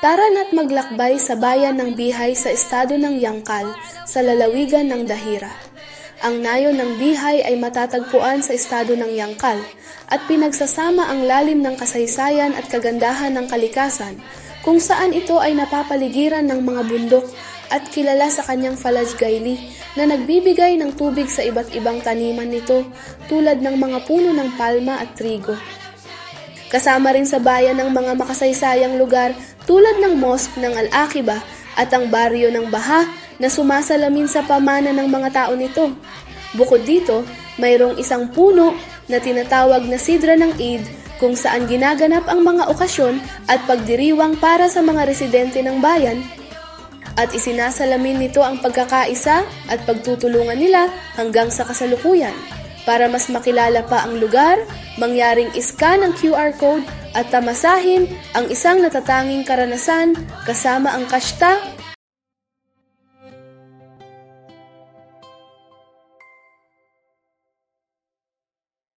Tara na't maglakbay sa bayan ng Bihay sa estado ng Yangkal sa lalawigan ng Dahira. Ang nayon ng Bihay ay matatagpuan sa estado ng Yangkal at pinagsasama ang lalim ng kasaysayan at kagandahan ng kalikasan kung saan ito ay napapaligiran ng mga bundok at kilala sa kanyang falajgaili na nagbibigay ng tubig sa iba't ibang taniman nito tulad ng mga puno ng palma at trigo. Kasama rin sa bayan ng mga makasaysayang lugar tulad ng mosque ng Al-Aqibah at ang baryo ng Baha na sumasalamin sa pamana ng mga tao nito. Bukod dito, mayroong isang puno na tinatawag na Sidra ng Eid kung saan ginaganap ang mga okasyon at pagdiriwang para sa mga residente ng bayan at isinasalamin nito ang pagkakaisa at pagtutulungan nila hanggang sa kasalukuyan. Para mas makilala pa ang lugar, mangyaring iscan ang QR code at tamasahin ang isang natatanging karanasan kasama ang kashta